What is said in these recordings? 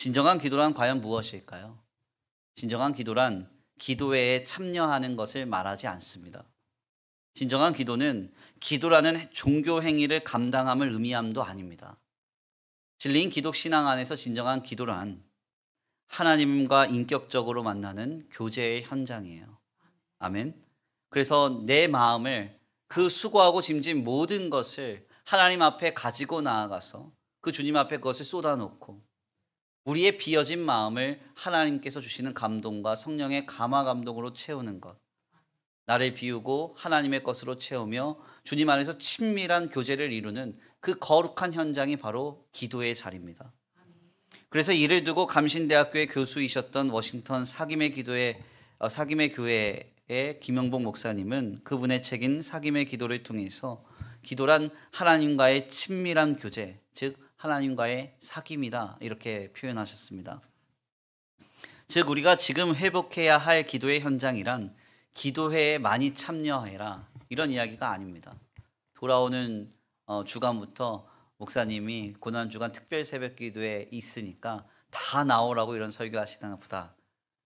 진정한 기도란 과연 무엇일까요? 진정한 기도란 기도회에 참여하는 것을 말하지 않습니다. 진정한 기도는 기도라는 종교 행위를 감당함을 의미함도 아닙니다. 진리인 기독 신앙 안에서 진정한 기도란 하나님과 인격적으로 만나는 교제의 현장이에요. 아멘. 그래서 내 마음을 그 수고하고 짐진 모든 것을 하나님 앞에 가지고 나아가서 그 주님 앞에 그것을 쏟아놓고 우리의 비어진 마음을 하나님께서 주시는 감동과 성령의 감화 감동으로 채우는 것. 나를 비우고 하나님의 것으로 채우며 주님 안에서 친밀한 교제를 이루는 그 거룩한 현장이 바로 기도의 자리입니다. 그래서 이를 두고 감신대학교의 교수이셨던 워싱턴 사김의 교회의 김영복 목사님은 그분의 책인 사김의 기도를 통해서 기도란 하나님과의 친밀한 교제, 즉 하나님과의 사귐이다 이렇게 표현하셨습니다. 즉 우리가 지금 회복해야 할 기도의 현장이란 기도회에 많이 참여해라 이런 이야기가 아닙니다. 돌아오는 주간부터 목사님이 고난주간 특별 새벽 기도에 있으니까 다 나오라고 이런 설교하시나 보다.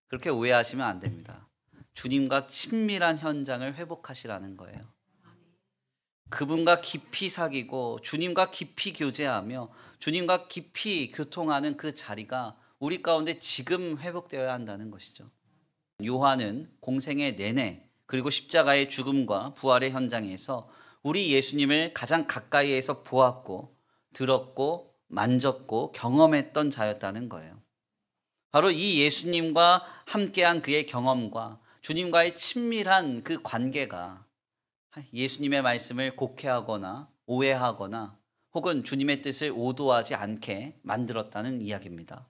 그렇게 오해하시면 안 됩니다. 주님과 친밀한 현장을 회복하시라는 거예요. 그분과 깊이 사귀고 주님과 깊이 교제하며 주님과 깊이 교통하는 그 자리가 우리 가운데 지금 회복되어야 한다는 것이죠. 요한은 공생의 내내 그리고 십자가의 죽음과 부활의 현장에서 우리 예수님을 가장 가까이에서 보았고 들었고 만졌고 경험했던 자였다는 거예요. 바로 이 예수님과 함께한 그의 경험과 주님과의 친밀한 그 관계가 예수님의 말씀을 곡해하거나 오해하거나 혹은 주님의 뜻을 오도하지 않게 만들었다는 이야기입니다.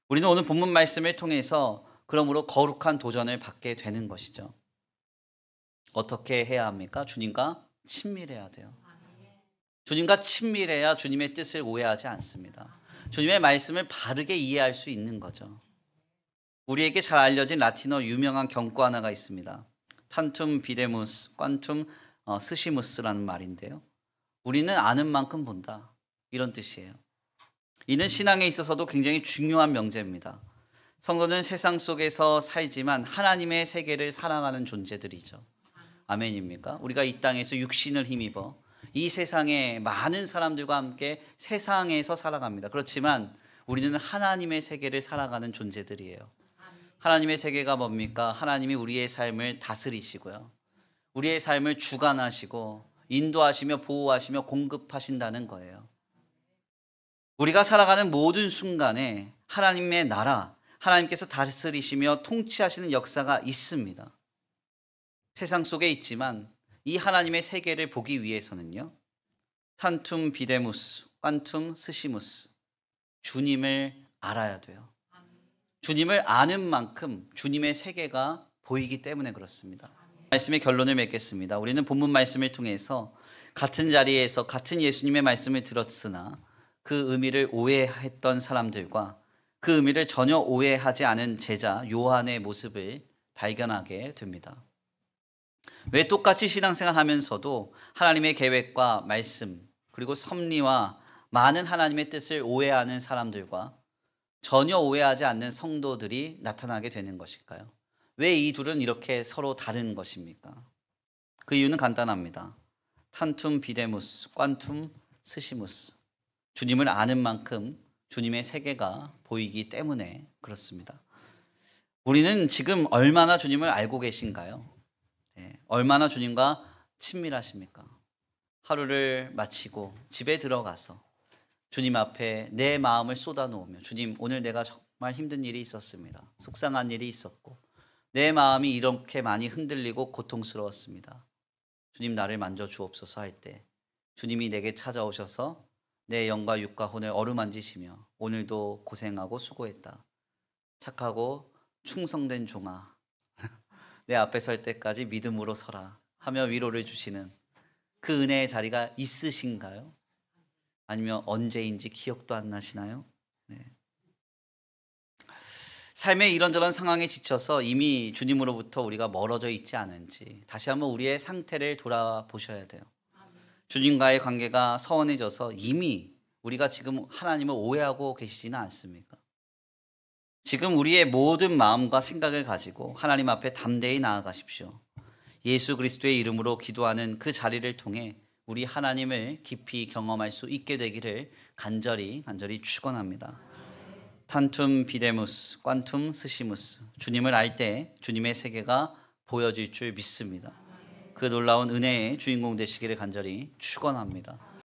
우리는 오늘 본문 말씀을 통해서 그러므로 거룩한 도전을 받게 되는 것이죠. 어떻게 해야 합니까? 주님과 친밀해야 돼요. 주님과 친밀해야 주님의 뜻을 오해하지 않습니다. 주님의 말씀을 바르게 이해할 수 있는 거죠. 우리에게 잘 알려진 라틴어 유명한 경구 하나가 있습니다. 탄툼 비데무스, 꽌툼 스시무스라는 말인데요. 우리는 아는 만큼 본다. 이런 뜻이에요. 이는 신앙에 있어서도 굉장히 중요한 명제입니다. 성도는 세상 속에서 살지만 하나님의 세계를 살아가는 존재들이죠. 아멘입니까? 우리가 이 땅에서 육신을 힘입어 이 세상에 많은 사람들과 함께 세상에서 살아갑니다. 그렇지만 우리는 하나님의 세계를 살아가는 존재들이에요. 하나님의 세계가 뭡니까? 하나님이 우리의 삶을 다스리시고요. 우리의 삶을 주관하시고 인도하시며 보호하시며 공급하신다는 거예요. 우리가 살아가는 모든 순간에 하나님의 나라, 하나님께서 다스리시며 통치하시는 역사가 있습니다. 세상 속에 있지만 이 하나님의 세계를 보기 위해서는요. 탄툼 비데무스, 꽌툼 스시무스. 주님을 알아야 돼요. 주님을 아는 만큼 주님의 세계가 보이기 때문에 그렇습니다. 말씀의 결론을 맺겠습니다. 우리는 본문 말씀을 통해서 같은 자리에서 같은 예수님의 말씀을 들었으나 그 의미를 오해했던 사람들과 그 의미를 전혀 오해하지 않은 제자 요한의 모습을 발견하게 됩니다. 왜 똑같이 신앙생활 하면서도 하나님의 계획과 말씀 그리고 섭리와 많은 하나님의 뜻을 오해하는 사람들과 전혀 오해하지 않는 성도들이 나타나게 되는 것일까요? 왜 이 둘은 이렇게 서로 다른 것입니까? 그 이유는 간단합니다. 탄툼 비데무스, 꽌툼 스시무스. 주님을 아는 만큼 주님의 세계가 보이기 때문에 그렇습니다. 우리는 지금 얼마나 주님을 알고 계신가요? 네, 얼마나 주님과 친밀하십니까? 하루를 마치고 집에 들어가서 주님 앞에 내 마음을 쏟아놓으며 주님 오늘 내가 정말 힘든 일이 있었습니다. 속상한 일이 있었고 내 마음이 이렇게 많이 흔들리고 고통스러웠습니다. 주님 나를 만져주옵소서 할 때 주님이 내게 찾아오셔서 내 영과 육과 혼을 어루만지시며 오늘도 고생하고 수고했다. 착하고 충성된 종아 내 앞에 설 때까지 믿음으로 서라 하며 위로를 주시는 그 은혜의 자리가 있으신가요? 아니면 언제인지 기억도 안 나시나요? 네. 삶의 이런저런 상황에 지쳐서 이미 주님으로부터 우리가 멀어져 있지 않은지 다시 한번 우리의 상태를 돌아보셔야 돼요. 주님과의 관계가 서원해져서 이미 우리가 지금 하나님을 오해하고 계시지는 않습니까? 지금 우리의 모든 마음과 생각을 가지고 하나님 앞에 담대히 나아가십시오. 예수 그리스도의 이름으로 기도하는 그 자리를 통해 우리 하나님을 깊이 경험할 수 있게 되기를 간절히 축원합니다. 탄툼 비데무스, 꽌툼 스시무스. 주님을 알 때 주님의 세계가 보여질 줄 믿습니다. 그 놀라운 은혜의 주인공 되시기를 간절히 축원합니다.